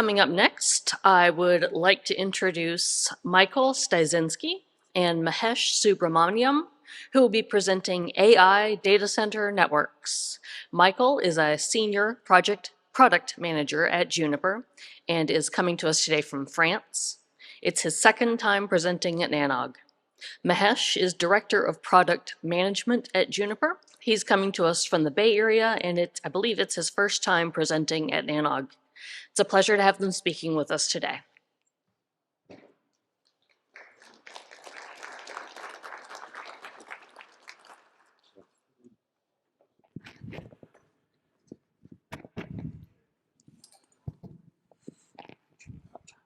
Coming up next, I would like to introduce Michal Styszynski and Mahesh Subramaniam, who will be presenting AI Data Center Networks. Michal is a senior product manager at Juniper and is coming to us today from France. It's his second time presenting at NANOG. Mahesh is Director of Product Management at Juniper. He's coming to us from the Bay Area, and I believe it's his first time presenting at NANOG. It's a pleasure to have them speaking with us today.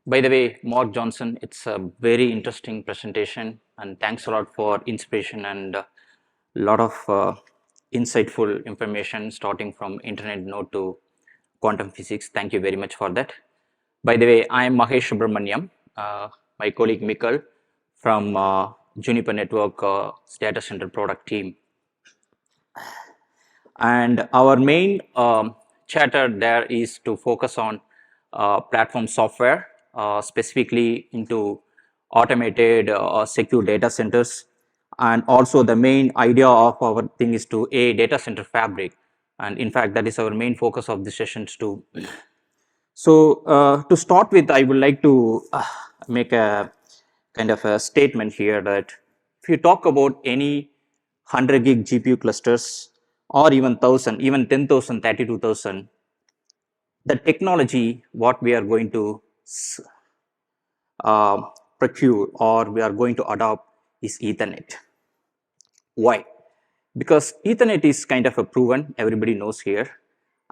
By the way, Mark Johnson, it's a very interesting presentation, and thanks a lot for inspiration and a lot of insightful information starting from internet node to quantum physics. Thank you very much for that. By the way, I am Mahesh Subramaniam, my colleague Michal from Juniper Networks data center product team. And our main chatter there is to focus on platform software, specifically into automated secure data centers. And also the main idea of our thing is to a data center fabric. And in fact, that is our main focus of the sessions too. So to start with, I would like to make a kind of a statement here that if you talk about any 100 gig GPU clusters or even 1000, even 10,000, 32,000, the technology what we are going to procure or we are going to adopt is Ethernet. Why? Because Ethernet is kind of a proven, everybody knows here,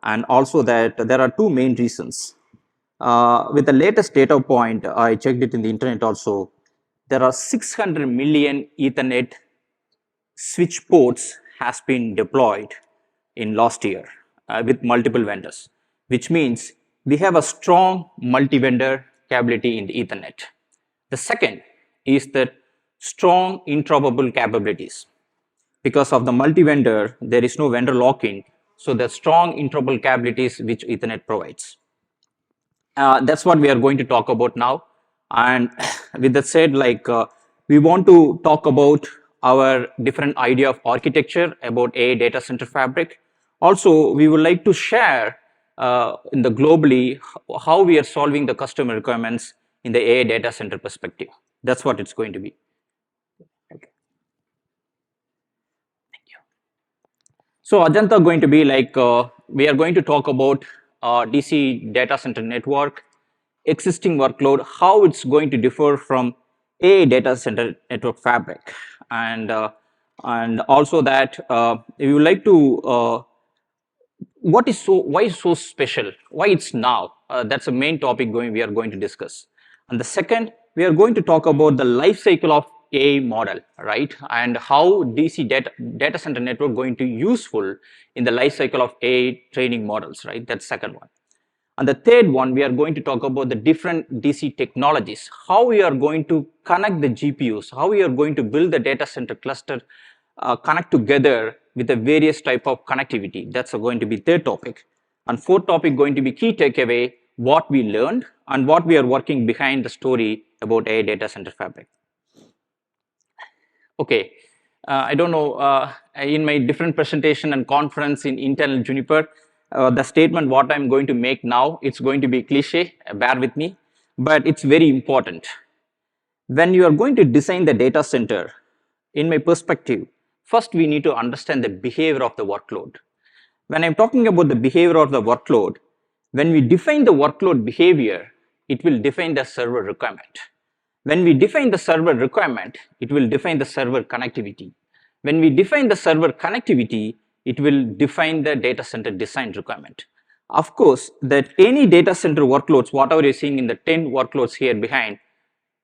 and also that there are two main reasons. With the latest data point, I checked it in the internet also, there are 600 million Ethernet switch ports has been deployed in last year with multiple vendors, which means we have a strong multi-vendor capability in the Ethernet. The second is that strong interoperable capabilities. Because of the multi-vendor, there is no vendor lock-in, so the strong interoperable capabilities which Ethernet provides. That's what we are going to talk about now. And with that said, we want to talk about our different idea of architecture about a data center fabric. Also, we would like to share in the globally how we are solving the customer requirements in the AI data center perspective. That's what it's going to be. Okay. Thank you. So Ajanta going to be we are going to talk about DC data center network, existing workload, how it's going to differ from a data center network fabric, and also that we would like to why is so special, why it's now. That's the main topic we are going to discuss. And the second, we are going to talk about the life cycle of AI model, right? And how DC data center network going to useful in the life cycle of AI training models, right? That's second one. And the third one, we are going to talk about the different DC technologies, how we are going to connect the GPUs, how we are going to build the data center cluster, connect together with the various type of connectivity. That's going to be third topic. And fourth topic going to be key takeaway, what we learned and what we are working behind the story about a data center fabric. Okay, I don't know, in my different presentation and conference in Intel and Juniper, the statement what I'm going to make now, it's going to be cliche, bear with me, but it's very important. When you are going to design the data center, in my perspective, first we need to understand the behavior of the workload. When I'm talking about the behavior of the workload, when we define the workload behavior, it will define the server requirement. When we define the server requirement, it will define the server connectivity. When we define the server connectivity, it will define the data center design requirement. Of course, that any data center workloads, whatever you're seeing in the 10 workloads here behind,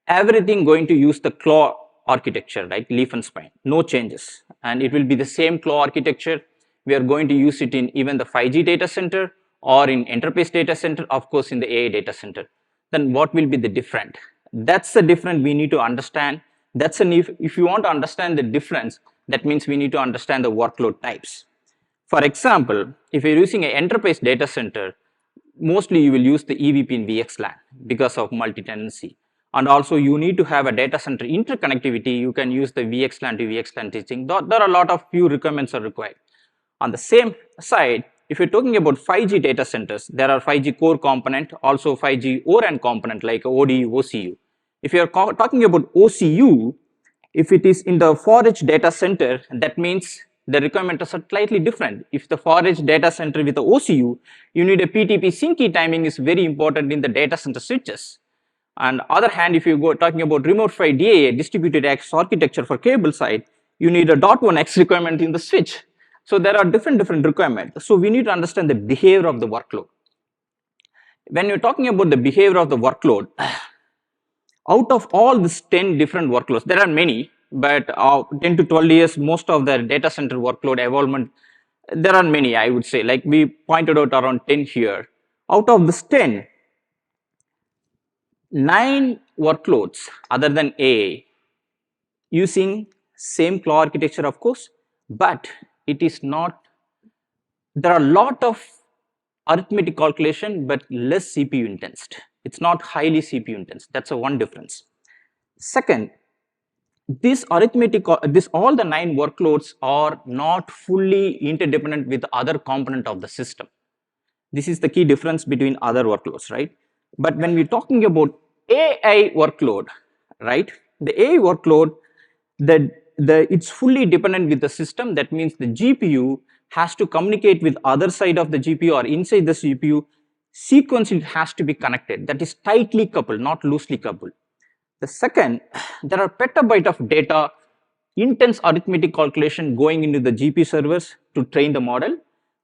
everything going to use the claw architecture, right? Leaf and spine, no changes. And it will be the same claw architecture. We are going to use it in even the 5G data center or in enterprise data center, of course, in the AI data center. Then what will be the different? That's the difference we need to understand. That's if you want to understand the difference, that means we need to understand the workload types. For example, if you're using an enterprise data center, mostly you will use the EVP in VXLAN because of multi-tenancy. And also you need to have a data center interconnectivity. You can use the VXLAN to VXLAN teaching. There are a lot of few requirements are required. On the same side, if you're talking about 5G data centers, there are 5G core component, also 5G ORAN component like ODU, OCU. If you're talking about OCU, if it is in the forage data center, that means the requirements are slightly different. If the forage data center with the OCU, you need a PTP sync key timing is very important in the data center switches. On the other hand, if you go talking about remote PHY DAA, distributed access architecture for cable side, you need a .1x requirement in the switch. So there are different requirements. So we need to understand the behavior of the workload. When you're talking about the behavior of the workload, out of all these 10 different workloads, there are many, but 10 to 12 years, most of the data center workload evolvement, there are many, I would say, like we pointed out around 10 here. Out of this 10, 9 workloads other than AI using same claw architecture, of course, but it is not, there are a lot of arithmetic calculation, but less CPU intense. It's not highly CPU intense. That's a one difference. Second, this arithmetic, all the 9 workloads are not fully interdependent with other component of the system. This is the key difference between other workloads, right? But when we're talking about AI workload, right? The AI workload, it's fully dependent with the system. That means the GPU has to communicate with other side of the GPU or inside the CPU. Sequentially, it has to be connected. That is tightly coupled, not loosely coupled. The second, there are petabyte of data, intense arithmetic calculation going into the GPU servers to train the model.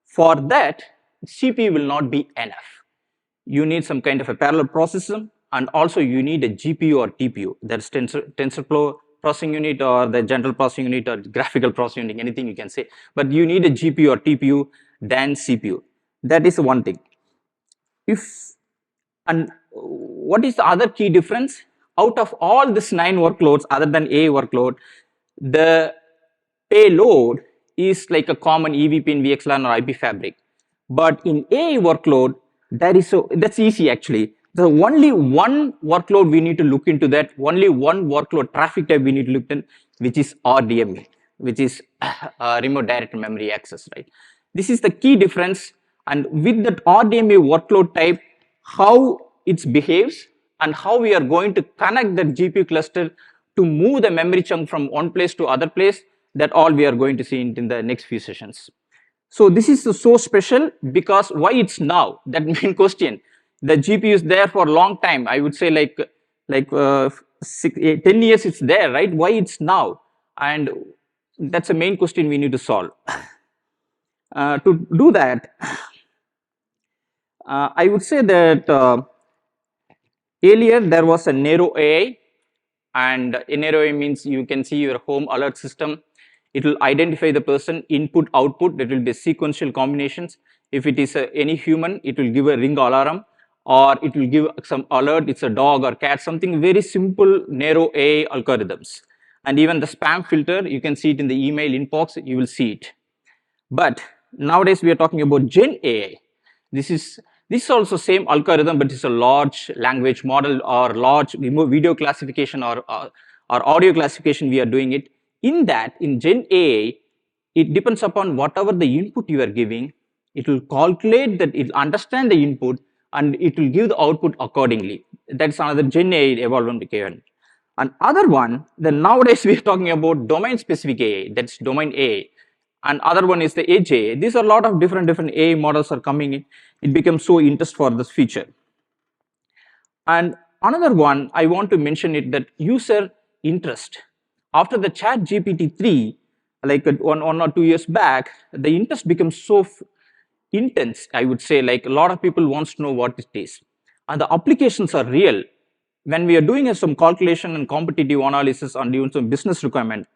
For that, CPU will not be enough. You need some kind of a parallel processor, and also you need a GPU or TPU. That's TensorFlow processing unit or the general processing unit or graphical processing unit, anything you can say. But you need a GPU or TPU than CPU. That is one thing. And what is the other key difference? Out of all these 9 workloads other than AI workload, the payload is like a common EVP in VXLAN or IP fabric. But in AI workload, that's easy actually. The only one workload we need to look into that, only one workload traffic type we need to look in, which is RDMA, which is remote direct memory access, right? This is the key difference. And with that RDMA workload type, how it behaves and how we are going to connect that GPU cluster to move the memory chunk from one place to other place, that all we are going to see in the next few sessions. So this is so special because why it's now? That main question. The GPU is there for a long time. I would say like 10 years it's there, right? Why it's now? And that's the main question we need to solve. To do that, I would say that earlier there was a narrow AI, and a narrow AI means you can see your home alert system. It will identify the person, input, output. It will be sequential combinations. If it is any human, it will give a ring alarm, or it will give some alert. It's a dog or cat, something very simple, narrow AI algorithms. And even the spam filter, you can see it in the email inbox, you will see it. But nowadays we are talking about Gen AI. This is also same algorithm, but it's a large language model or large video classification or audio classification we are doing it. In that, in Gen AI, it depends upon whatever the input you are giving, it will calculate that, it will understand the input, and it will give the output accordingly. That's another Gen AI evolvement behavior. And other one, then nowadays we are talking about domain specific AI, that's domain AI. And other one is the edge AI. These are a lot of different AI models are coming in. It becomes so interest for this feature. And another one I want to mention it, that user interest. After the chat GPT-3, like 1 or 2 years back, the interest becomes so intense, I would say, like a lot of people wants to know what it is. And the applications are real. When we are doing some calculation and competitive analysis on doing some business requirement,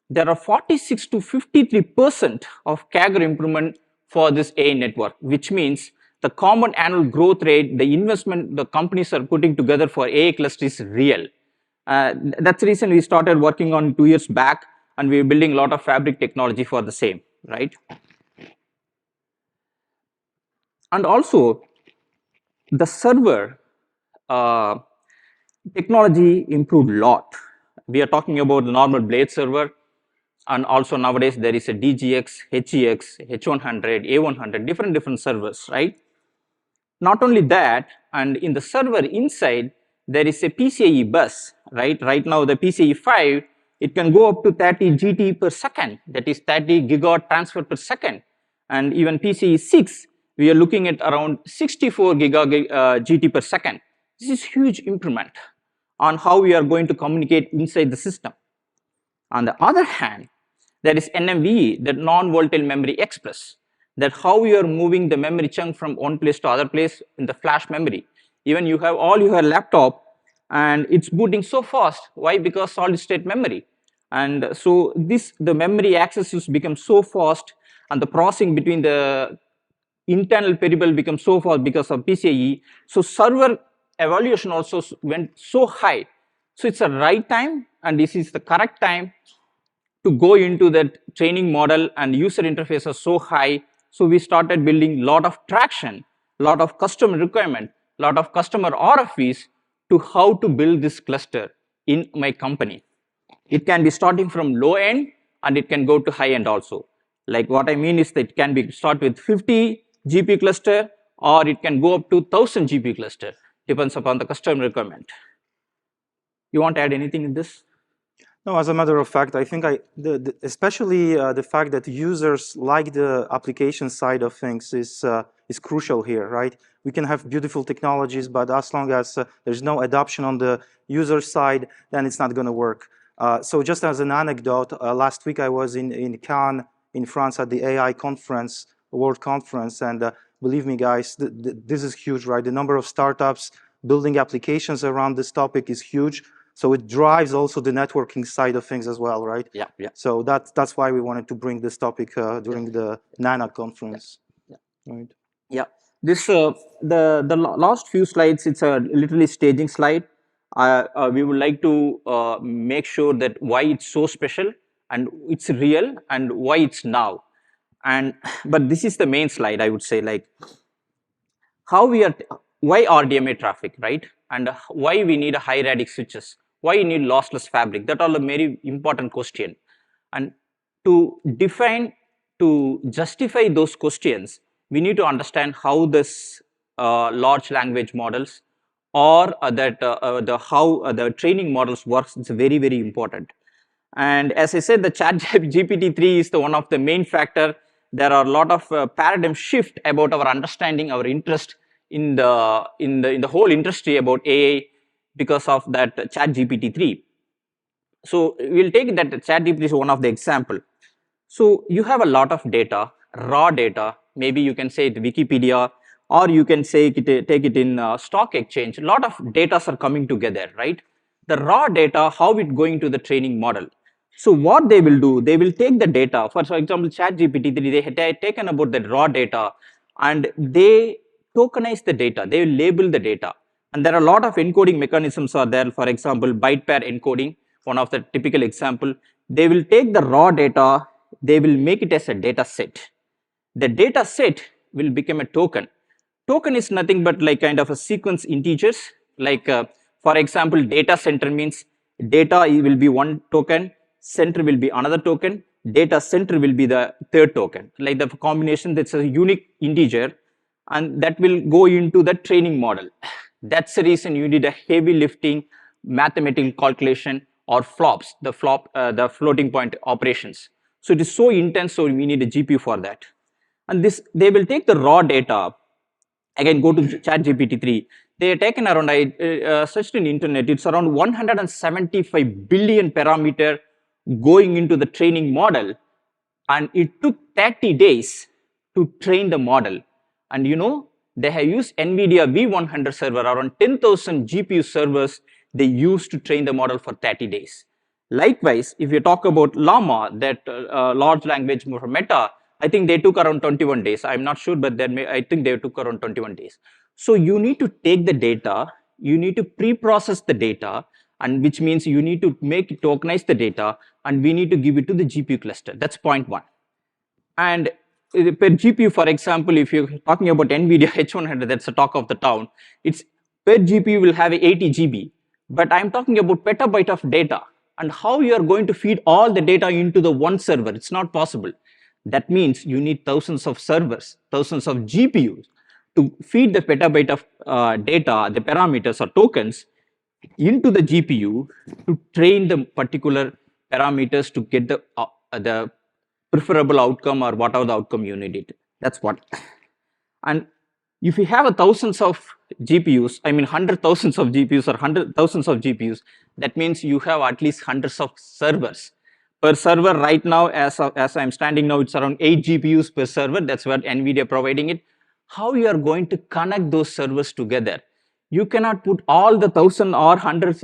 there are 46 to 53% of CAGR improvement for this AI network, which means the common annual growth rate, the investment the companies are putting together for AI cluster is real. That's the reason we started working on 2 years back, and we're building a lot of fabric technology for the same, right? And also, The server uh, technology improved a lot. We are talking about the normal blade server, and also nowadays there is a DGX, HEX, H100, A100, different servers, right? Not only that, and in the server inside, there is a PCIe bus, right? Right now, the PCIe 5, it can go up to 30 GT per second, that is 30 gigawatt transfer per second. And even PCIe 6, we are looking at around 64 GT per second. This is huge improvement on how we are going to communicate inside the system. On the other hand, there is NMVE, that non-volatile memory express, that how you are moving the memory chunk from one place to other place in the flash memory. Even you have all your laptop and it's booting so fast. Why? Because solid state memory. And so the memory accesses become so fast, and the processing between the internal peripheral becomes so fast because of PCIe. So server evaluation also went so high. So it's the right time, and this is the correct time to go into that training model, and user interface is so high. So we started building a lot of traction, lot of customer requirement, lot of customer RFPs to how to build this cluster in my company. It can be starting from low end and it can go to high end also. Like what I mean is that it can be start with 50 GP cluster, or it can go up to 1000 GP cluster, depends upon the customer requirement. You want to add anything in this? No, as a matter of fact, I think especially the fact that users like the application side of things is crucial here, right? We can have beautiful technologies, but as long as there's no adoption on the user side, then it's not going to work. So just as an anecdote, last week I was in Cannes, in France, at the AI conference, World Conference, and believe me, guys, this is huge, right? The number of startups building applications around this topic is huge. So it drives also the networking side of things as well, right? Yeah, yeah. So that's why we wanted to bring this topic during the NANA conference. Yeah. Right. Yeah. This the last few slides, it's a literally staging slide. We would like to make sure that why it's so special and it's real and why it's now. And but this is the main slide, I would say, like how we are, why RDMA traffic, right? And why we need a high radix switches, why you need lossless fabric. That are a very important question. And to define, to justify those questions, we need to understand how this large language models or the training models works. It's very important. And as I said, the chat GPT-3 is the one of the main factor. There are a lot of paradigm shift about our understanding, our interest in the whole industry about AI because of that chat GPT-3. So we'll take that chat GPT is one of the example. So you have a lot of data, raw data, maybe you can say it Wikipedia, or you can say take it in stock exchange. A lot of data are coming together, right? The raw data, how it going to the training model. So what they will do, they will take the data, for example, ChatGPT-3, they had taken about the raw data and they tokenize the data, they will label the data. And there are a lot of encoding mechanisms are there, for example, byte pair encoding, one of the typical example. They will take the raw data, they will make it as a data set. The data set will become a token. Token is nothing but like kind of a sequence integers, like for example, data center means data will be one token, center will be another token, data center will be the third token, like the combination that's a unique integer, and that will go into the training model. That's the reason you need a heavy lifting mathematical calculation or flops, the floating point operations. So it is so intense, so we need a GPU for that. And this, they will take the raw data, again go to ChatGPT-3. They have taken around, I searched in internet, it's around 175 billion parameter going into the training model, and it took 30 days to train the model. And you know, they have used NVIDIA V100 server, around 10,000 GPU servers they used to train the model for 30 days. Likewise, if you talk about Llama, that large language model from Meta, I think they took around 21 days. I'm not sure, but I think they took around 21 days. So you need to take the data, you need to pre-process the data, and which means you need to tokenize the data, and we need to give it to the GPU cluster. That's point one. And per GPU, for example, if you're talking about NVIDIA H100, that's the talk of the town. It's per GPU will have 80 GB, but I'm talking about petabyte of data and how you are going to feed all the data into the one server. It's not possible. That means you need thousands of servers, thousands of GPUs to feed the petabyte of data, the parameters or tokens into the GPU to train the particular parameters to get the preferable outcome or whatever the outcome you need it. That's what. And if you have thousands of GPUs, I mean hundred thousands of GPUs or hundred thousands of GPUs, that means you have at least hundreds of servers. Per server right now, as I'm standing now, it's around 8 GPUs per server. That's what NVIDIA providing it. How you are going to connect those servers together? You cannot put all the 1,000 or hundreds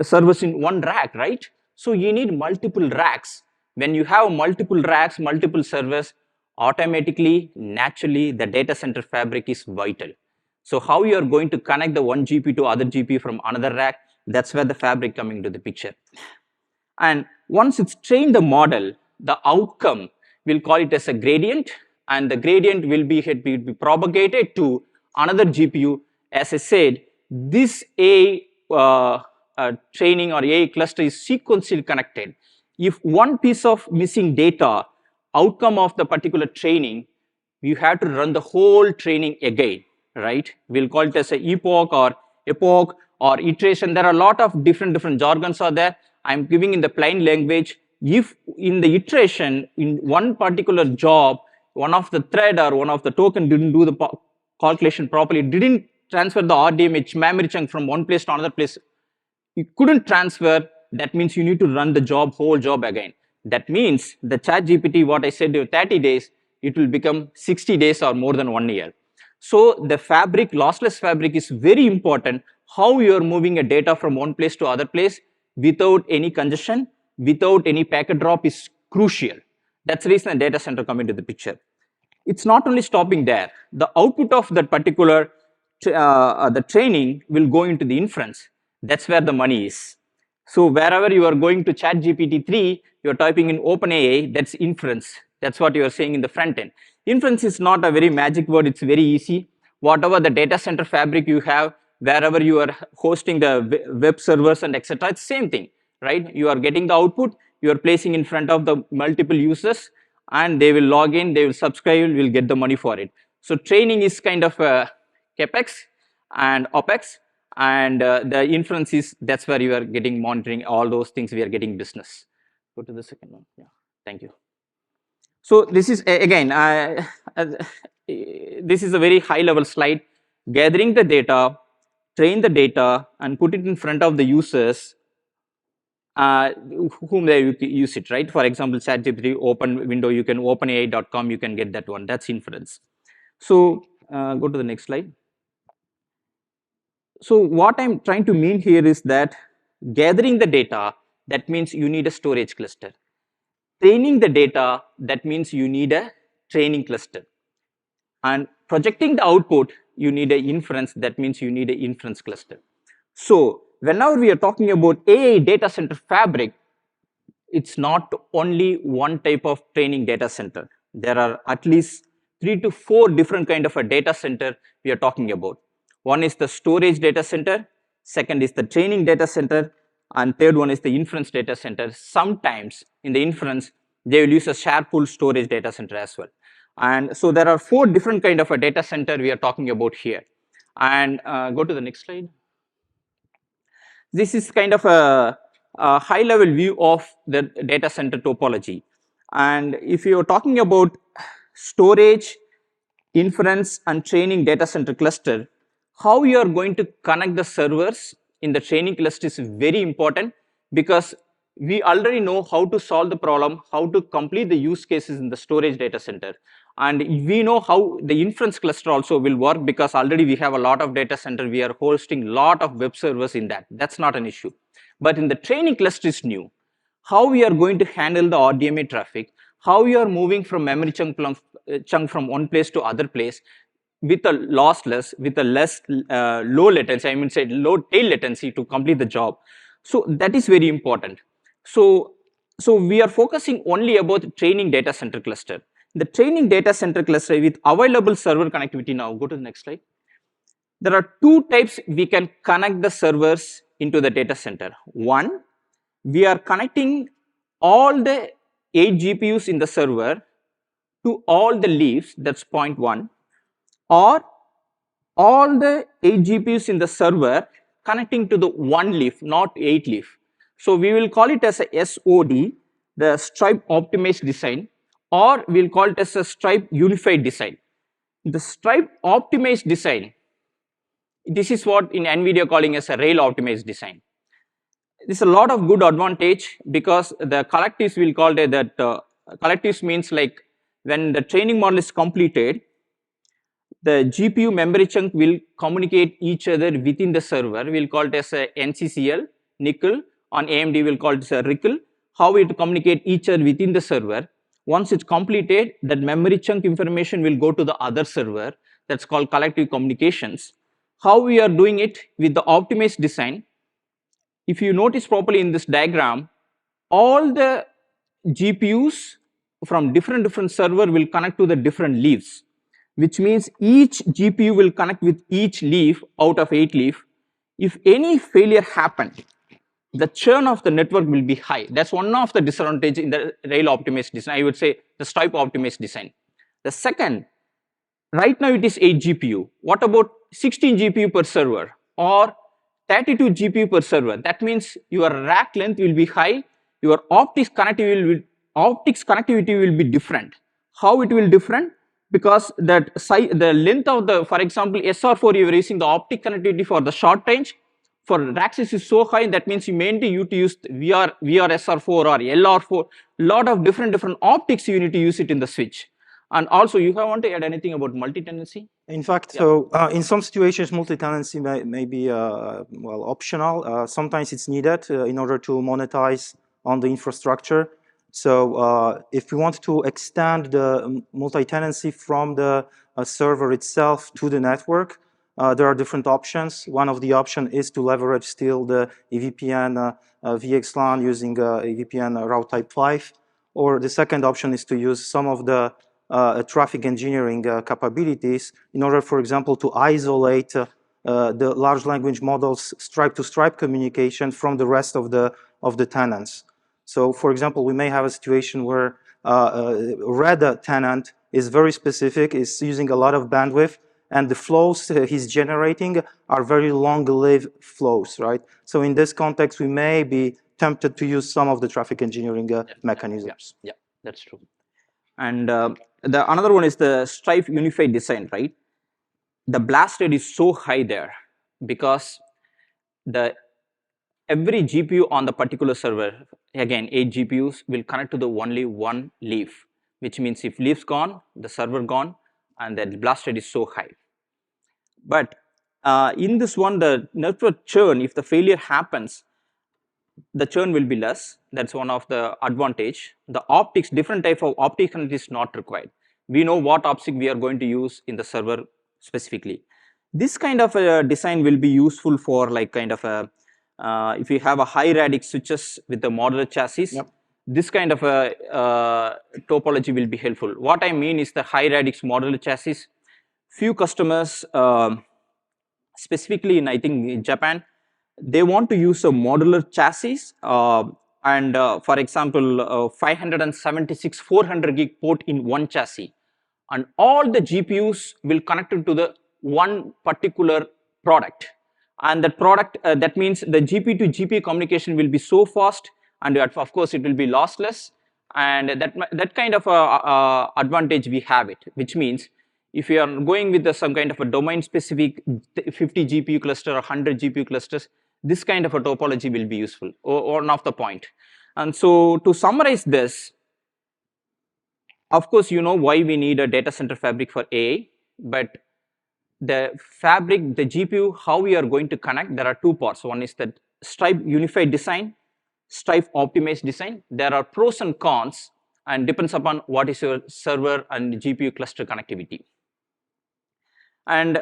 servers in one rack, right? So you need multiple racks. When you have multiple racks, multiple servers, automatically, naturally, the data center fabric is vital. So how you are going to connect the one GPU to other GPU from another rack, that's where the fabric coming into the picture. And once it's trained the model, the outcome, we'll call it as a gradient, and the gradient will be propagated to another GPU. As I said, this training or AI cluster is sequentially connected. If one piece of missing data, outcome of the particular training, you have to run the whole training again, right? We'll call it as a epoch or iteration. There are a lot of different jargons are there. I'm giving in the plain language. If in the iteration, in one particular job, one of the thread or one of the token didn't do the calculation properly, didn't transfer the RDMH memory chunk from one place to another place, you couldn't transfer, that means you need to run the whole job again. That means the ChatGPT, what I said, 30 days, it will become 60 days or more than 1 year. So the fabric, lossless fabric is very important. How you are moving a data from one place to other place without any congestion, without any packet drop is crucial. That's the reason the data center come into the picture. It's not only stopping there. The output of that particular the training will go into the inference. That's where the money is. So wherever you are going to ChatGPT 3, you're typing in OpenAI, that's inference. That's what you are saying in the front end. Inference is not a very magic word, it's very easy. Whatever the data center fabric you have, wherever you are hosting the web servers and etc., it's same thing, right? You are getting the output, you are placing in front of the multiple users, and they will log in, they will subscribe, will get the money for it. So training is kind of a CapEx and OpEx, and the inference is, that's where you are getting monitoring all those things, we are getting business. Go to the second one. Yeah, thank you. So this is again, this is a very high level slide, gathering the data, train the data and put it in front of the users whom they use it, right? For example, ChatGPT open window, you can openai.com, you can get that one, that's inference. So go to the next slide. So what I'm trying to mean here is that gathering the data, that means you need a storage cluster. Training the data, that means you need a training cluster. And projecting the output, you need an inference, that means you need an inference cluster. So whenever we are talking about AI data center fabric, it's not only one type of training data center. There are at least 3 to 4 different kind of a data center we are talking about. One is the storage data center, second is the training data center, and third one is the inference data center. Sometimes in the inference, they will use a share pool storage data center as well. And so there are 4 different kind of a data center we are talking about here. And go to the next slide. This is kind of a high level view of the data center topology. And if you are talking about storage, inference and training data center cluster, how you are going to connect the servers in the training cluster is very important, because we already know how to solve the problem, how to complete the use cases in the storage data center. And we know how the inference cluster also will work, because already we have a lot of data center, we are hosting a lot of web servers in that. That's not an issue. But in the training cluster is new. How we are going to handle the RDMA traffic, how we are moving from memory chunk from one place to other place with a lossless, with a less low latency, I mean say low tail latency to complete the job. So that is very important. So we are focusing only about training data center cluster. The training data center cluster with available server connectivity. Now go to the next slide. There are two types we can connect the servers into the data center. One, we are connecting all the 8 GPUs in the server to all the leaves, that's point 1, or all the 8 GPUs in the server connecting to the one leaf, not 8 leaf. So we will call it as a SOD, the stripe optimized design, or we'll call it as a stripe unified design. The stripe optimized design, this is what in NVIDIA calling as a rail optimized design. There's a lot of good advantage because the collectives will call it that collectives means like when the training model is completed, the GPU memory chunk will communicate each other within the server. We'll call it as a NCCL, nickel. On AMD, we'll call it as a RICL. How it communicate each other within the server. Once it's completed, that memory chunk information will go to the other server. That's called collective communications. How we are doing it with the optimized design. If you notice properly in this diagram, all the GPUs from different server will connect to the different leaves, which means each GPU will connect with each leaf out of 8 leaf. If any failure happened, the churn of the network will be high. That's one of the disadvantage in the rail optimized design. I would say the stripe optimized design. The second, right now it is 8 GPU. What about 16 GPU per server or 32 GPU per server? That means your rack length will be high. Your optics connectivity will be different. How it will different? Because that the length of the, for example, SR4 you are using the optic connectivity for the short range. For racks is so high, that means you mainly need to use VRSR4 or LR4. Lot of different optics you need to use it in the switch. And also, you want to add anything about multi-tenancy? In fact, so in some situations, multi-tenancy may be well optional. Sometimes it's needed in order to monetize on the infrastructure. So if we want to extend the multi-tenancy from the server itself to the network, there are different options. One of the options is to leverage still the EVPN VXLAN using EVPN route type 5. Or the second option is to use some of the traffic engineering capabilities in order, for example, to isolate the large language models stripe-to-stripe communication from the rest of the tenants. So, for example, we may have a situation where a red tenant is very specific, is using a lot of bandwidth, and the flows he's generating are very long-lived flows, right? So in this context, we may be tempted to use some of the traffic engineering mechanisms. Yeah, that's true. And the another one is the stripe unified design, right? The blast rate is so high there because every GPU on the particular server, again 8 GPUs, will connect to the only one leaf, which means if leaf's gone, the server gone, and the blast rate is so high. But in this one, the network churn, if the failure happens, the churn will be less. That's one of the advantage. The optics, different type of optic connectivity is not required. We know what optic we are going to use in the server specifically. This kind of a design will be useful for like kind of a, if you have a high radix switches with the modular chassis, Yep. this kind of a topology will be helpful. What I mean is the high radix modular chassis. Few customers, specifically in I think in Japan, they want to use a modular chassis and for example 576 400 gig port in one chassis, and all the GPUs will connect to the one particular product, and that product that means the GPU to GPU communication will be so fast, and of course it will be lossless, and that kind of advantage we have it, which means if you are going with some kind of a domain specific 50 GPU cluster or 100 GPU clusters, this kind of a topology will be useful, or one of the point. And so to summarize this, of course you know why we need a data center fabric for AI, but the fabric, the GPU, how we are going to connect, there are two parts. One is that stripe unified design, stripe optimized design. There are pros and cons and depends upon what is your server and GPU cluster connectivity. And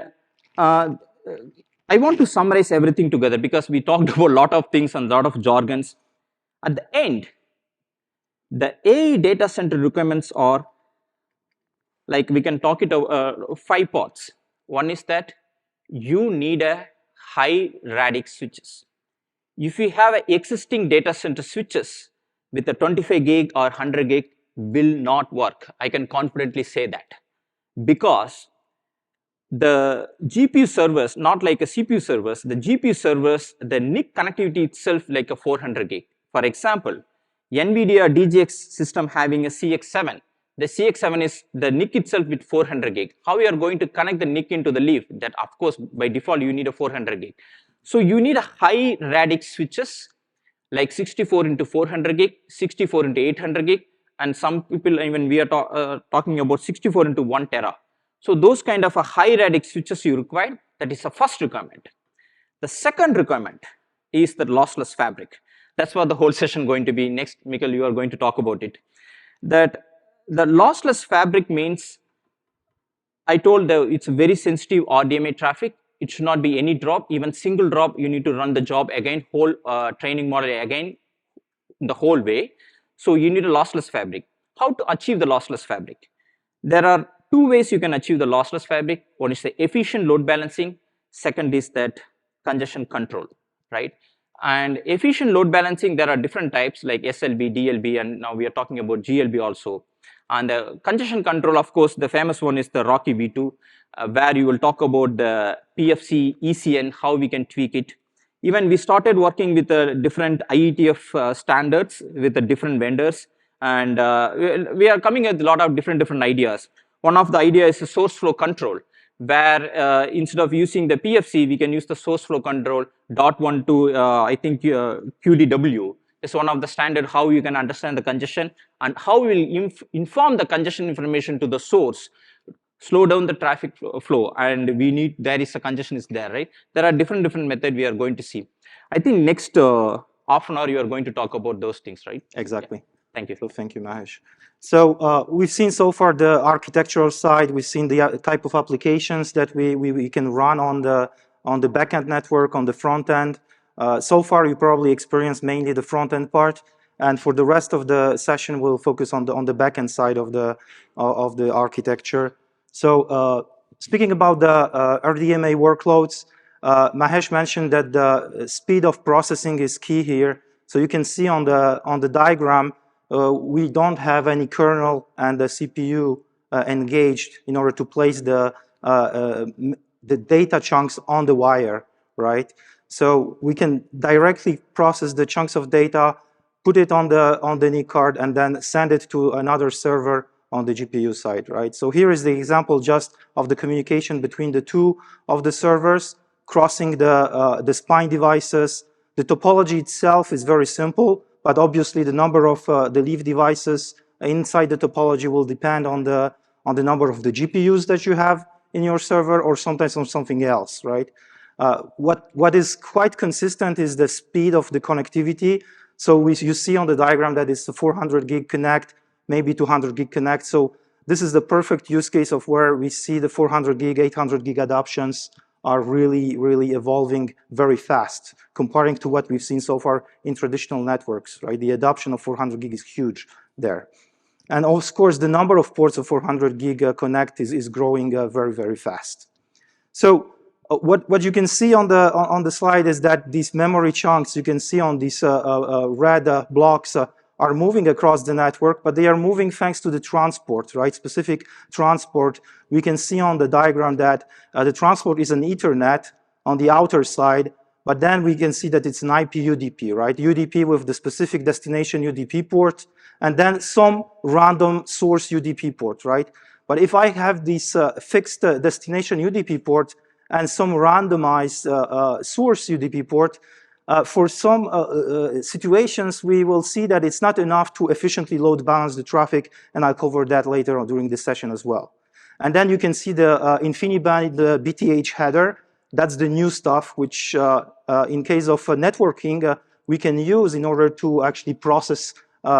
I want to summarize everything together because we talked about a lot of things and a lot of jargons. At the end, the AI data center requirements are like we can talk it 5 parts. One is that you need a high radix switches. If you have a existing data center switches with a 25 gig or 100 gig will not work. I can confidently say that, because the GPU servers, not like a CPU servers, the GPU servers, the NIC connectivity itself like a 400 gig. For example, NVIDIA DGX system having a CX7. The CX7 is the NIC itself with 400 gig. How you are going to connect the NIC into the leaf? That of course by default you need a 400 gig. So you need a high radix switches like 64 into 400 gig, 64 into 800 gig, and some people even we are talking about 64 into 1 tera. So those kind of a high radix switches you require. That is the first requirement. The second requirement is the lossless fabric. That's what the whole session going to be. Next, Michal, you are going to talk about it. That the lossless fabric means, I told that it's very sensitive RDMA traffic. It should not be any drop, even single drop. You need to run the job again, whole training model again, the whole way. So you need a lossless fabric. How to achieve the lossless fabric? There are 2 ways you can achieve the lossless fabric. One is the efficient load balancing. Second is that congestion control, right? And efficient load balancing, there are different types like SLB, DLB, and now we are talking about GLB also. And the congestion control, of course, the famous one is the Rocky V2, where you will talk about the PFC, ECN, how we can tweak it. Even we started working with different IETF standards with the different vendors, and we are coming with a lot of different ideas. One of the ideas is source flow control, where instead of using the PFC, we can use the source flow control .1 to I think QDW is one of the standard how you can understand the congestion and how we will inform the congestion information to the source, slow down the traffic flow, and we need, there is a congestion is there, right? There are different method we are going to see. I think next half an hour you are going to talk about those things, right? Exactly. Yeah. Thank you. So thank you, Mahesh. So we've seen so far the architectural side. We've seen the type of applications that we can run on the backend network, on the front end. So far, you probably experienced mainly the front end part, and for the rest of the session, we'll focus on the backend side of the architecture. So speaking about the RDMA workloads, Mahesh mentioned that the speed of processing is key here. So you can see on the diagram, we don't have any kernel and the CPU engaged in order to place the data chunks on the wire, right? So we can directly process the chunks of data, put it on the NIC card, and then send it to another server on the GPU side, right? So here is the example just of the communication between the two of the servers, crossing the spine devices. The topology itself is very simple, but obviously the number of the leaf devices inside the topology will depend on the number of the GPUs that you have in your server, or sometimes on something else, right? What is quite consistent is the speed of the connectivity. So you see on the diagram that it's a 400 gig connect, maybe 200 gig connect. So this is the perfect use case of where we see the 400 gig, 800 gig adoptions are really, really evolving very fast, comparing to what we've seen so far in traditional networks, right? The adoption of 400 gig is huge there. And of course, the number of ports of 400 gig connect is growing very, very fast. So what you can see on the slide is that these memory chunks you can see on these red blocks are moving across the network, but they are moving thanks to the transport, right? Specific transport. We can see on the diagram that the transport is an Ethernet on the outer side, but then we can see that it's an IP UDP, right? UDP with the specific destination UDP port, and then some random source UDP port, right? But if I have this fixed destination UDP port and some randomized source UDP port, for some situations, we will see that it's not enough to efficiently load balance the traffic, and I'll cover that later on during this session as well. And then you can see the InfiniBand, the BTH header. That's the new stuff, which in case of networking, we can use in order to actually process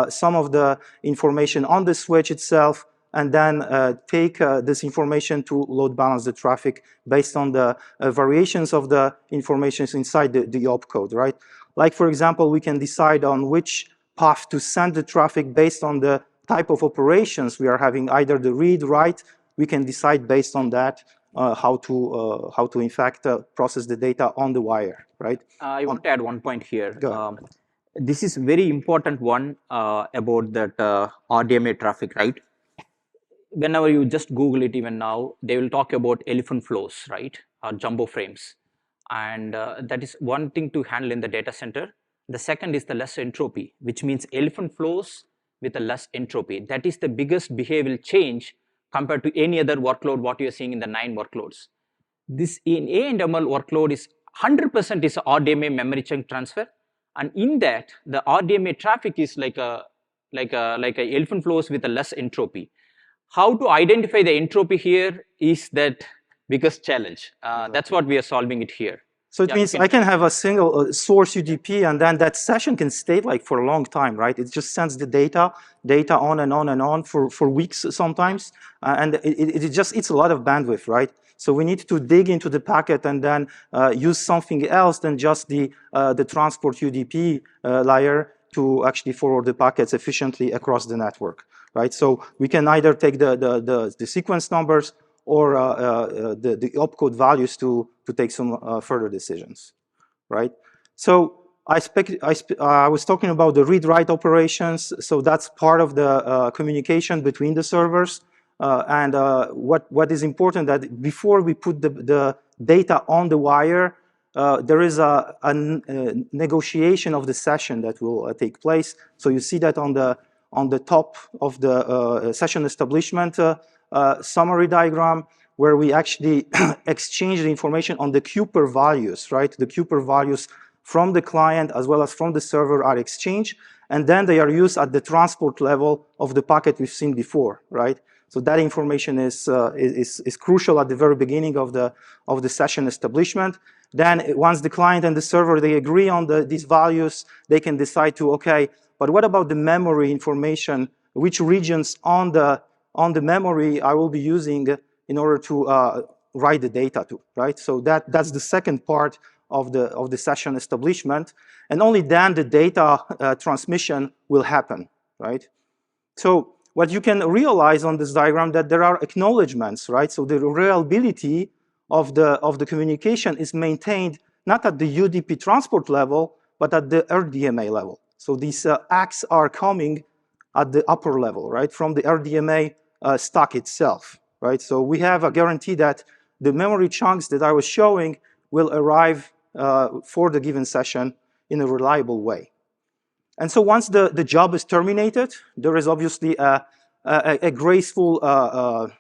some of the information on the switch itself, and then take this information to load balance the traffic based on the variations of the information inside the opcode, right? Like, for example, we can decide on which path to send the traffic based on the type of operations we are having, either the read, write, we can decide based on that how to in fact process the data on the wire, right? I want to add one point here. Go ahead. This is very important one about that RDMA traffic, right? Whenever you just Google it, even now, they will talk about elephant flows, right? Or jumbo frames. And that is one thing to handle in the data center. The second is the less entropy, which means elephant flows with a less entropy. That is the biggest behavioral change compared to any other workload, what you're seeing in the 9 workloads. This in A&ML workload is 100% is RDMA memory chunk transfer. And in that, the RDMA traffic is like a elephant flows with a less entropy. How to identify the entropy here is that biggest challenge. That's what we are solving it here. So it means I can have a single source UDP, and then that session can stay like for a long time, right? It just sends the data on and on and on for weeks sometimes, and it just eats a lot of bandwidth, right? So we need to dig into the packet and then use something else than just the transport UDP layer to actually forward the packets efficiently across the network, right? So we can either take the sequence numbers or the opcode values to take some further decisions, right? So I was talking about the read-write operations. So that's part of the communication between the servers. And what is important that before we put the data on the wire, there is a negotiation of the session that will take place. So you see that on the top of the session establishment summary diagram, where we actually exchange the information on the QPer values, right? The QPer values from the client as well as from the server are exchanged, and then they are used at the transport level of the packet we've seen before, right? So that information is crucial at the very beginning of the session establishment. Then once the client and the server, they agree on these values, they can decide to, okay, but what about the memory information? Which regions on the memory I will be using in order to write the data to, right? So that's the second part of the session establishment, and only then the data transmission will happen, right? So what you can realize on this diagram that there are acknowledgements, right? So the reliability of the communication is maintained not at the UDP transport level, but at the RDMA level. So these ACKs are coming at the upper level, right, from the RDMA stack itself, right? So we have a guarantee that the memory chunks that I was showing will arrive for the given session in a reliable way. And so once the job is terminated, there is obviously a graceful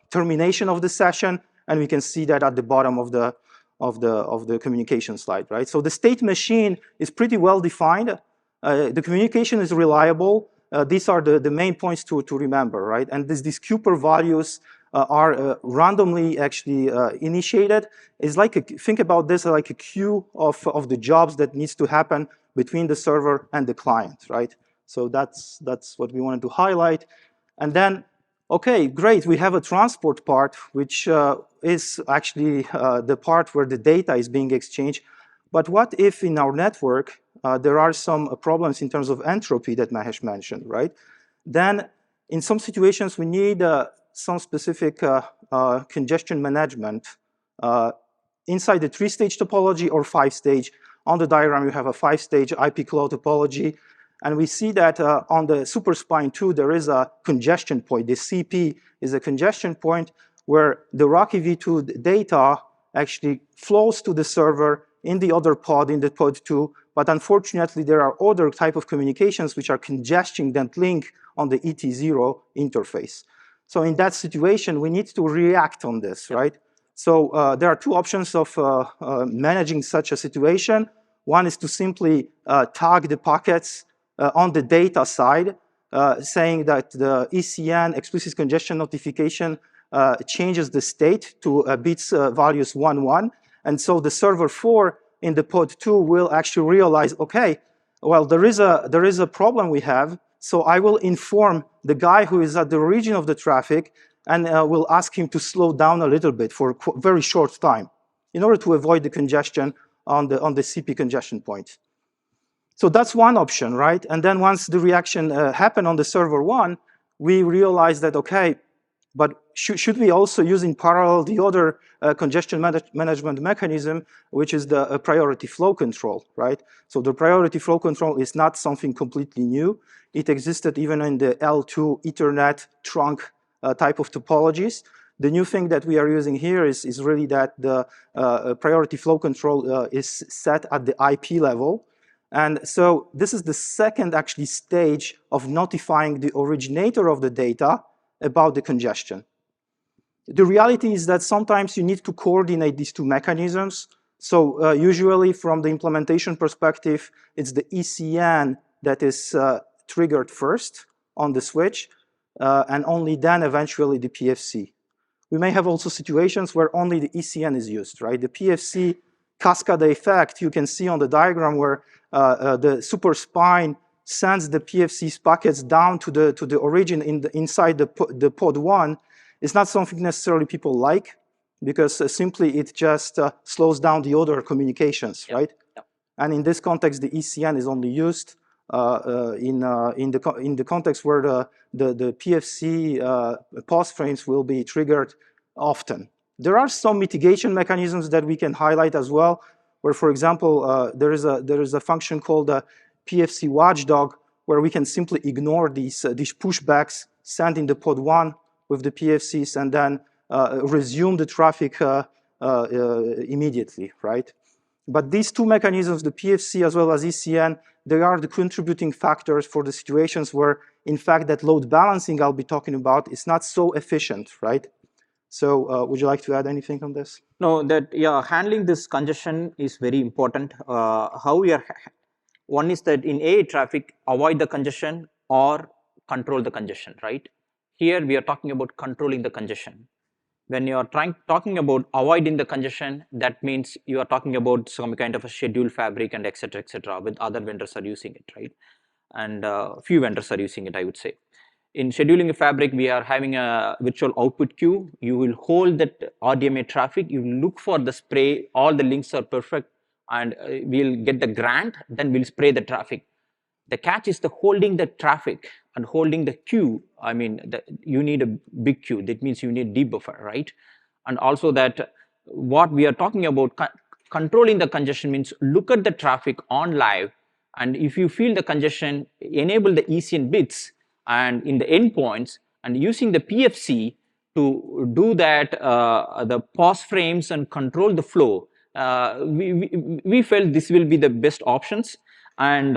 termination of the session, and we can see that at the bottom of the communication slide, right? So the state machine is pretty well defined. The communication is reliable. These are the main points to remember, right? And these QPer values are randomly actually initiated. It's like think about this like a queue of the jobs that needs to happen between the server and the client, right? So that's what we wanted to highlight. And then, okay, great, we have a transport part, which is actually the part where the data is being exchanged. But what if in our network there are some problems in terms of entropy that Mahesh mentioned, right? Then in some situations we need some specific congestion management inside the 3-stage topology or 5-stage. On the diagram, you have a 5-stage IP cloud topology. And we see that on the super spine 2, there is a congestion point. The CP is a congestion point where the Rocky V2 data actually flows to the server in the other pod, in the pod 2. But unfortunately, there are other type of communications which are congesting that link on the ET0 interface. So in that situation, we need to react on this, right? So there are two options of managing such a situation. One is to simply tag the packets on the data side, saying that the ECN, explicit congestion notification, changes the state to bits values 1, 1. And so the server 4 in the pod 2 will actually realize, okay, well, there is a problem we have, so I will inform the guy who is at the origin of the traffic and will ask him to slow down a little bit for a very short time in order to avoid the congestion on the CP congestion point. So that's one option, right? And then once the reaction happened on the server 1, we realized that, okay, But should we also use in parallel the other congestion management mechanism, which is the priority flow control, right? So the priority flow control is not something completely new. It existed even in the L2 Ethernet trunk type of topologies. The new thing that we are using here is really that the priority flow control is set at the IP level. And so this is the second actually stage of notifying the originator of the data about the congestion. The reality is that sometimes you need to coordinate these two mechanisms. So usually from the implementation perspective, it's the ECN that is triggered first on the switch, and only then eventually the PFC. We may have also situations where only the ECN is used, right? The PFC cascade effect, you can see on the diagram where the super spine sends the PFC's packets down to the origin inside the pod 1. It's not something necessarily people like, because simply it just slows down the other communications, right? Yep. And in this context, the ECN is only used in the context where the PFC pause frames will be triggered often. There are some mitigation mechanisms that we can highlight as well, where, for example, there is a function called the PFC watchdog, where we can simply ignore these pushbacks sent in the pod 1 with the PFCs and then resume the traffic immediately, right? But these two mechanisms, the PFC as well as ECN, they are the contributing factors for the situations where, in fact, that load balancing I'll be talking about is not so efficient, right? So would you like to add anything on this? No, handling this congestion is very important. How we are, one is that in AI traffic, avoid the congestion or control the congestion, right? Here we are talking about controlling the congestion. When you are talking about avoiding the congestion, that means you are talking about some kind of a schedule fabric and etc., with other vendors are using it, right? And few vendors are using it, I would say. In scheduling a fabric, we are having a virtual output queue. You will hold that RDMA traffic. You look for the spray. All the links are perfect, and we'll get the grant. Then we'll spray the traffic. The catch is the holding the traffic and holding the queue. I mean, you need a big queue. That means you need deep buffer, right? And also that what we are talking about, controlling the congestion means look at the traffic on live, and if you feel the congestion, enable the ECN bits and in the endpoints, and using the PFC to do that, the pause frames and control the flow. We felt this will be the best options, and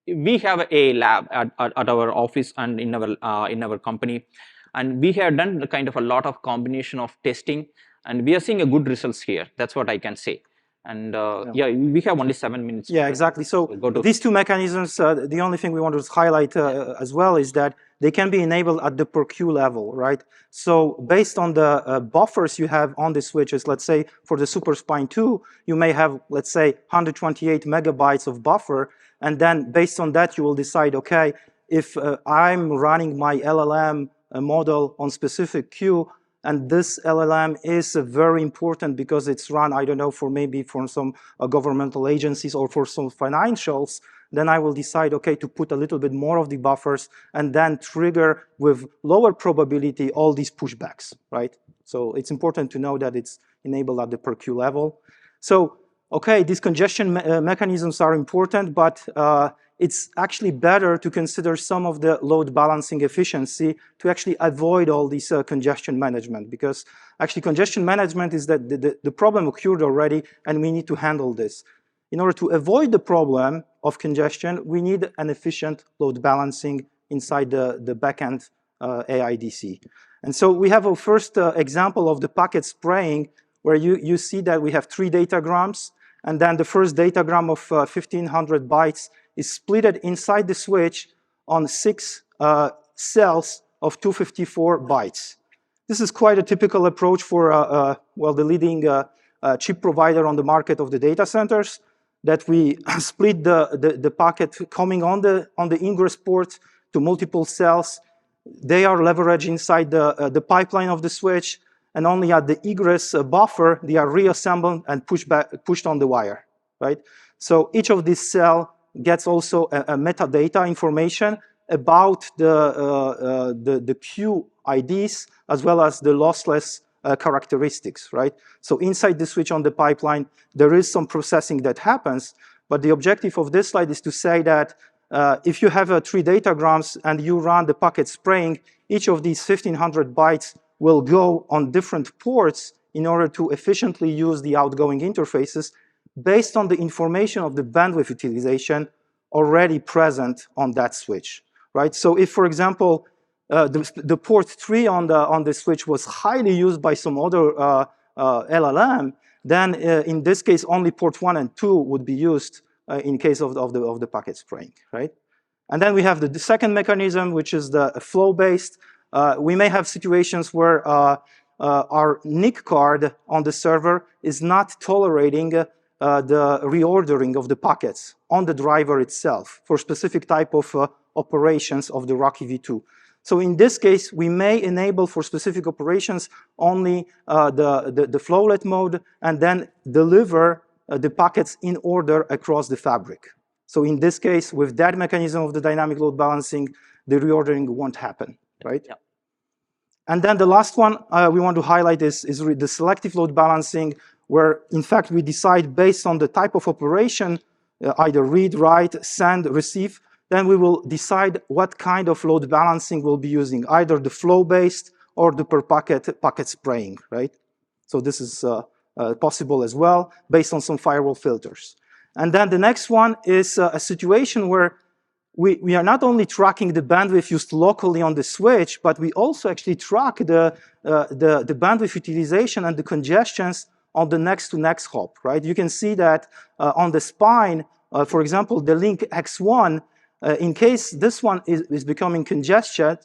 we have a lab at our office and in our company, and we have done a kind of a lot of combination of testing, and we are seeing a good results here. That's what I can say. And yeah, we have only 7 minutes. Yeah, exactly. So these two mechanisms, the only thing we want to highlight as well is that they can be enabled at the per queue level, right? So based on the buffers you have on the switches, let's say for the Super Spine 2, you may have, let's say, 128 megabytes of buffer. And then based on that, you will decide, okay, if I'm running my LLM model on specific queue, and this LLM is very important because it's run, I don't know, for maybe for some governmental agencies or for some financials, then I will decide, okay, to put a little bit more of the buffers and then trigger with lower probability all these pushbacks, right? So it's important to know that it's enabled at the per queue level. So, okay, these congestion mechanisms are important, but it's actually better to consider some of the load balancing efficiency to actually avoid all this congestion management, because actually congestion management is that the problem occurred already and we need to handle this. In order to avoid the problem of congestion, we need an efficient load balancing inside the backend AIDC. And so we have a first example of the packet spraying, where you see that we have 3 datagrams, and then the first datagram of 1500 bytes is splitted inside the switch on 6 cells of 254 bytes. This is quite a typical approach for, well, the leading chip provider on the market of the data centers, that we split the packet coming on the ingress port to multiple cells. They are leveraged inside the pipeline of the switch, and only at the egress buffer, they are reassembled and pushed on the wire, right? So each of these cells gets also a metadata information about the queue IDs as well as the lossless characteristics, right? So inside the switch on the pipeline, there is some processing that happens, but the objective of this slide is to say that if you have 3 datagrams and you run the packet spraying, each of these 1500 bytes will go on different ports in order to efficiently use the outgoing interfaces based on the information of the bandwidth utilization already present on that switch, right? So if, for example, the port 3 on the switch was highly used by some other LLM, then in this case, only port 1 and 2 would be used in case of the packet spraying, right? And then we have the second mechanism, which is the flow-based. We may have situations where our NIC card on the server is not tolerating the reordering of the packets on the driver itself for specific type of operations of the RoCE v2. So in this case, we may enable for specific operations only the flowlet mode and then deliver the packets in order across the fabric. So in this case, with that mechanism of the dynamic load balancing, the reordering won't happen, right? Yeah. And then the last one we want to highlight is the selective load balancing, where in fact we decide based on the type of operation, either read, write, send, receive, then we will decide what kind of load balancing we'll be using, either the flow-based or the per packet spraying, right? So this is possible as well, based on some firewall filters. And then the next one is a situation where we are not only tracking the bandwidth used locally on the switch, but we also actually track the bandwidth utilization and the congestions on the next-to-next hop, right? You can see that on the spine, for example, the link X1, in case this one is becoming congested,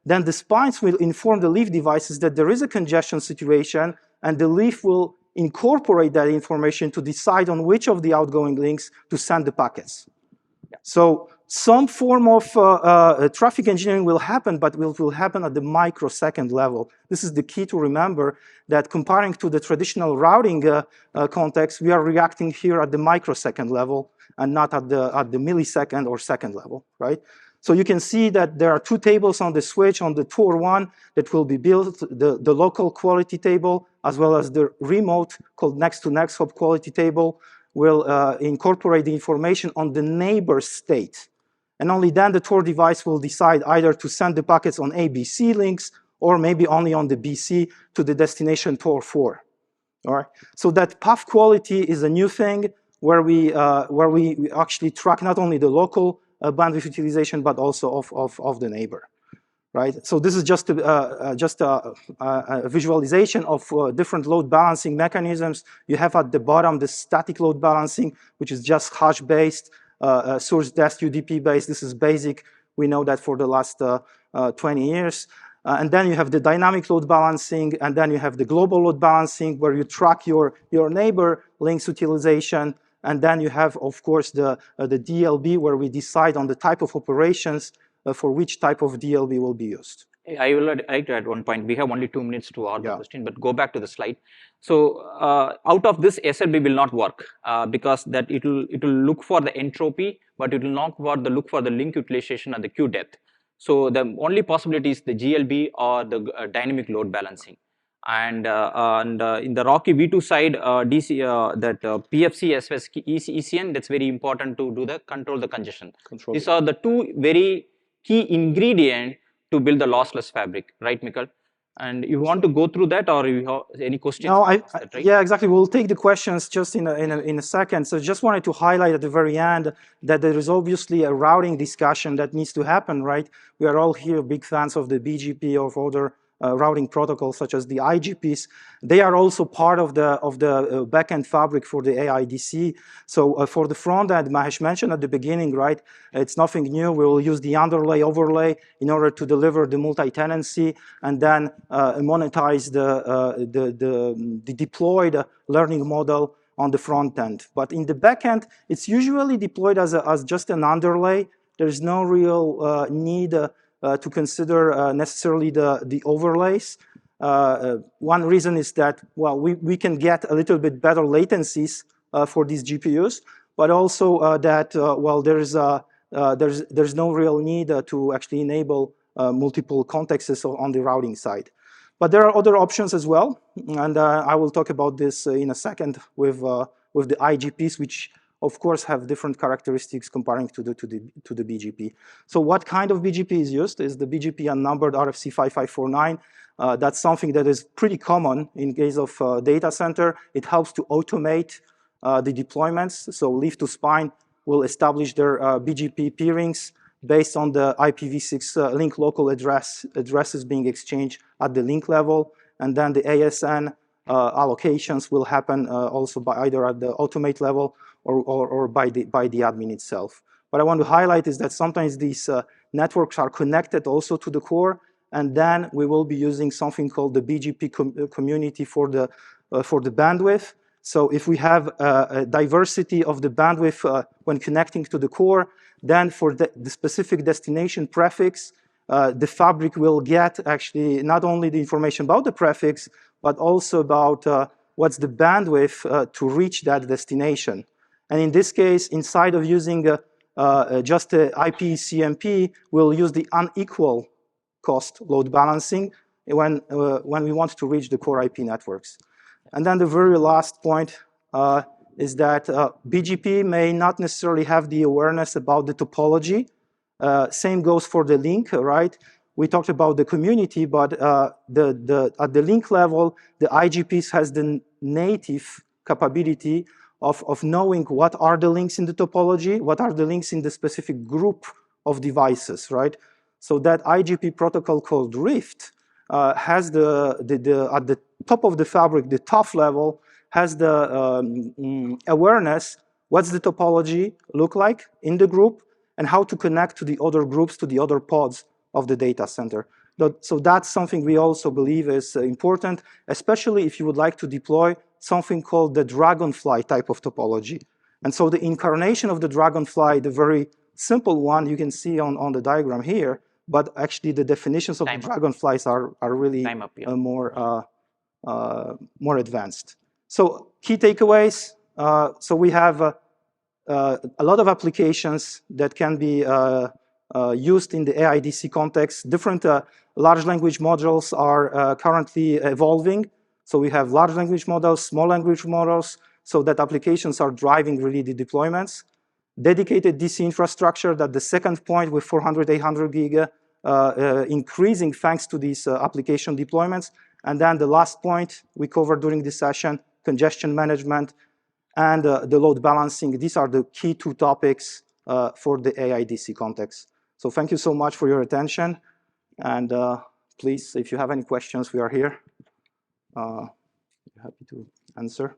then the spines will inform the leaf devices that there is a congestion situation, and the leaf will incorporate that information to decide on which of the outgoing links to send the packets. Yeah. So some form of traffic engineering will happen, but will happen at the microsecond level. This is the key to remember, that comparing to the traditional routing context, we are reacting here at the microsecond level and not at the millisecond or second level, right? So you can see that there are 2 tables on the switch on the Tor 1 that will be built, the local quality table, as well as the remote called next-to-next hop quality table will incorporate the information on the neighbor state. And only then the Tor device will decide either to send the packets on ABC links or maybe only on the BC to the destination Tor 4. All right? So that path quality is a new thing where we actually track not only the local bandwidth utilization, but also of the neighbor, right? So this is just a visualization of different load balancing mechanisms. You have at the bottom the static load balancing, which is just hash-based, source dest UDP-based. This is basic. We know that for the last 20 years. And then you have the dynamic load balancing, and then you have the global load balancing, where you track your neighbor links utilization. And then you have, of course, the DLB, where we decide on the type of operations for which type of DLB will be used. I would like to add one point. We have only 2 minutes to ask the question, but go back to the slide. So out of this, SLB will not work because that it will look for the entropy, but it will not look for the link utilization and the queue depth. So the only possibility is the GLB or the dynamic load balancing. And in the RoCE v2 side, PFC as well as ECN, that's very important to do the control the congestion. These are the 2 very key ingredients to build the lossless fabric, right, Michal? And you want to go through that, or you have any questions? No, yeah, exactly. We'll take the questions just in a second. So just wanted to highlight at the very end that there is obviously a routing discussion that needs to happen, right? We are all here big fans of the BGP or of other routing protocols such as the IGPs. They are also part of the backend fabric for the AIDC. So for the front end, Mahesh mentioned at the beginning, right? It's nothing new. We will use the underlay overlay in order to deliver the multi-tenancy and then monetize the deployed learning model on the front end. But in the backend, it's usually deployed as just an underlay. There's no real need to consider necessarily the overlays. One reason is that, well, we can get a little bit better latencies for these GPUs, but also that, well, there is there's no real need to actually enable multiple contexts on the routing side. But there are other options as well, and I will talk about this in a second with the IGPs, which of course have different characteristics comparing to the BGP. So what kind of BGP is used is the BGP unnumbered RFC 5549. That's something that is pretty common in case of data center. It helps to automate the deployments. So leaf to spine will establish their BGP peerings based on the IPv6 link local addresses being exchanged at the link level, and then the ASN allocations will happen also by either at the automate level or by the admin itself. What I want to highlight is that sometimes these networks are connected also to the core, and then we will be using something called the BGP community for the bandwidth. So if we have a diversity of the bandwidth when connecting to the core, then for the specific destination prefix, the fabric will get actually not only the information about the prefix, but also about what's the bandwidth to reach that destination. And in this case, inside of using just the IP-CMP, we'll use the unequal cost load balancing when we want to reach the core IP networks. And then the very last point is that BGP may not necessarily have the awareness about the topology. Same goes for the link, right? We talked about the community, but at the link level, the IGPs has the native capability of knowing what are the links in the topology, what are the links in the specific group of devices, right? So that IGP protocol called Rift has at the top of the fabric, the top level, has the awareness, what's the topology look like in the group, and how to connect to the other groups, to the other pods of the data center. So that's something we also believe is important, especially if you would like to deploy something called the Dragonfly type of topology. And so the incarnation of the Dragonfly, the very simple one you can see on the diagram here, but actually the definitions of the Dragonflies are really more advanced. So key takeaways, so we have a lot of applications that can be used in the AIDC context. Different large language models are currently evolving. So we have large language models, small language models, so that applications are driving really the deployments. Dedicated DC infrastructure, that the second point with 400, 800 gig increasing thanks to these application deployments. And then the last point we covered during this session, congestion management and the load balancing. These are the key two topics for the AIDC context. So thank you so much for your attention. And please, if you have any questions, we are here. Happy to answer.